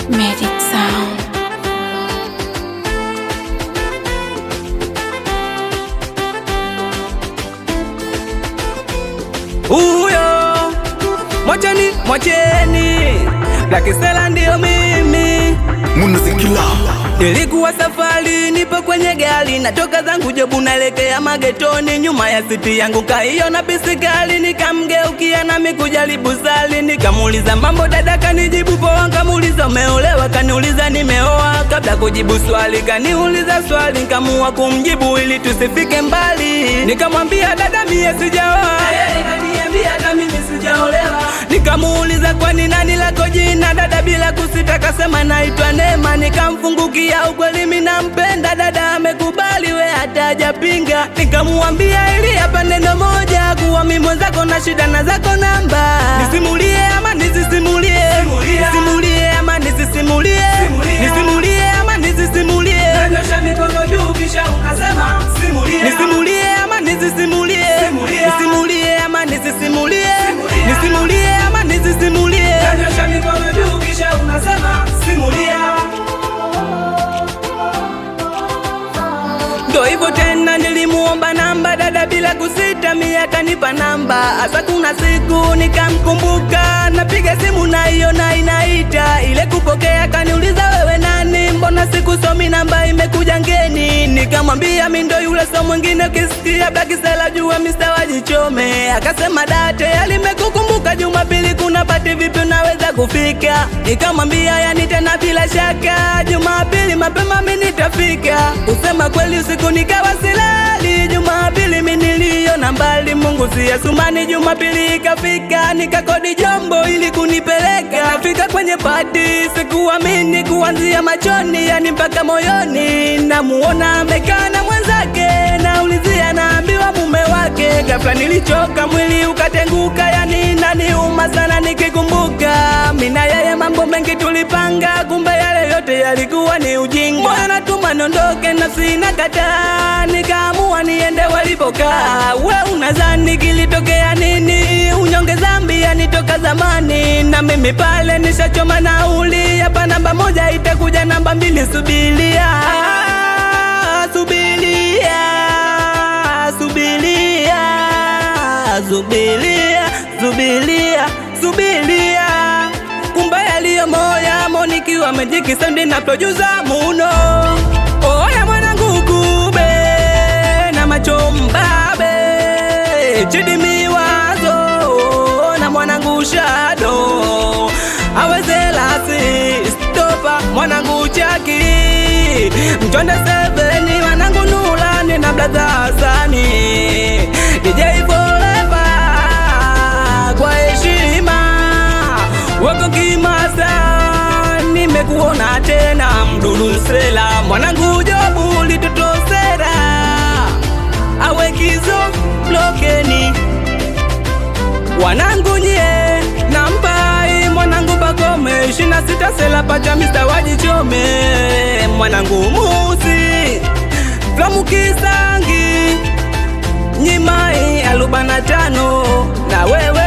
Magic Sound. Uyo mwacheni Black Stella ndio mimi Munazikila. Nilikuwa safari nipo kwenye gari natoka zangu jobu naelekea magetoni, nyuma ya siti yangu kaiona bisikali, nikamgeukia nami kujaribu sali, nikamuuliza mambo dada, kanijibu poa, nikamuuliza umeolewa, kaniuliza nimeoa, kabla kujibu swali kaniuliza swali, nikaamua kumjibu ili tusifike mbali, nikamwambia dada mie sijaoa, kaniambia hata mimi sijaolewa, nikamuuliza kwani nani lako jina dada, bila kusita kasema naitwa Neema, nikamfungukia ukweli mimi nampenda dada, amekubali we hata hajapinga, nikamuambia ili hapa neno moja, kuwa mimi mwenzako na shida na zako namba, nisimulie ama nisisimulie, nisimulie ama nisisimulie, nisimulie ama nisisimulie, nyosha mikono juu kisha ukasema simulie, nisimulie ama nisisimulie, nisimulie ama nisisimulie, nisimulie ama nisisimulie, nyosha mikono juu kisha unasema simulia. Ndo hivyo tena nilimuomba namba dada, bila kusita mimi akanipa namba. Asa kuna siku nikamkumbuka, napiga simu na hiyo na inaita, ile kupokea kaniuliza wewe nani, mbona sikusomi namba imekuja ngeni, nikamwambia mimi ndo yule so mwingine, ukisikia Black Stella jua Mr. Wajichome. Akasema date alimekukumbuka, Jumapili kuna pati vipi unaweza kufika, nikamwambia yani tena bila shaka, Jumapili mapema mimi nitafika. Usema kweli usiku nikawa silali, Jumapili mimi niliona mbali, Mungu si Asumani, Jumapili ikafika, nikakodi jombo ili kunipeleka, nafika kwenye pati sikuamini, kuanzia machoni yani mpaka moyoni, namuona amekaa na mwenzake, naulizia naambiwa mume wake, ghafla nilichoka mwili ukatenguka, yani inaniuma sana nikikumbuka, mimi na yeye mambo mengi tulipanga, kumbe yale yote yalikuwa ni ujinga, mbona natuma nondoke nafsi inakataa, nikaamua niende walipokaa. We unadhani kilitokea nini? Unyonge dhambi yanitoka zamani, na mimi pale nishachoma nauli, hapa namba moja itakuja namba mbili, subilia subilia subilia subilia subilia subilia, kumbe yaliyo moya monikiwa Magic Sound na producer Muno. Oya mwanangu kube na machombabe chidi miwazo na mwanangu Shadow awezelasi stopa mwanangu Chaki Mchonde 7 mwanangu Nulani na Blaza Hasani DJ Forever kwa heshima wako kimasa, nimekuona tena Mdulu Stella mwanangu Jobu litotosera awekizo lokeni wanangu nye nampai mwanangu Bakome 26 Stella pacha Mr. Wajichome mwanangu Musi Flamu Kisangi Nyimai 45 na wewe